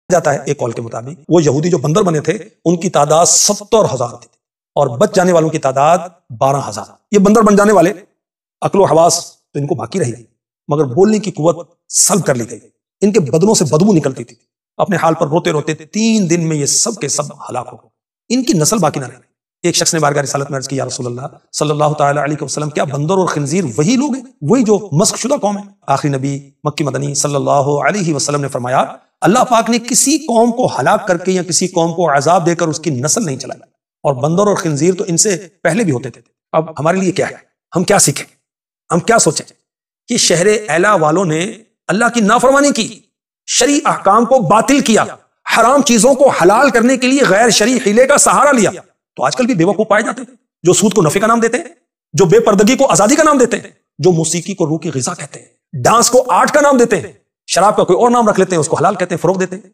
जाता है एक कॉल के मुताबिक वो यहूदी जो बंदर बने थे उनकी तादाद 70,000 थी और बच जाने वालों की तादाद 12,000। ये बंदर बन जाने वाले अक्ल हवास तो इनको बाकी रही, मगर बोलने की कुव्वत सल्ब कर ली गई। इनके बदनों से बदबू निकलती थी। अपने हाल पर रोते रोते 3 दिन में ये सब के सब हलाक हो गए। इनकी नस्ल बाकी ना रही। एक शख्स ने बारगाह रिसालत में अर्ज की, या रसूलल्लाह सल्लल्लाहु तआला अलैहि वसल्लम, क्या बंदर और खिंजीर वही लोग हैं, वही जो मस्क शुदा कौम है? आखिरी नबी मक्की मदनी सल्लल्लाहु अलैहि वसल्लम ने फरमाया, अल्लाह पाक ने किसी कौम को हलाक करके या किसी कौम को अजाब देकर उसकी नस्ल नहीं चलाई, और बंदर और खिंजीर तो इनसे पहले भी होते थे। अब हमारे लिए क्या है? हम क्या सीखें, हम क्या सोचें कि शहरे एला वालों ने अल्लाह की नाफरमानी की, शरी अहकाम को बातिल किया, हराम चीजों को हलाल करने के लिए गैर शरी हीले का सहारा लिया। तो आजकल भी बेवकूफ पाए जाते हैं जो सूद को नफे का नाम देते हैं, जो बेपर्दगी को आजादी का नाम देते हैं, जो मौसीकी को रूह की ग़िज़ा कहते हैं, डांस को आर्ट का नाम देते हैं, शराब का कोई और नाम रख लेते हैं, उसको हलाल कहते हैं, फरोग देते हैं।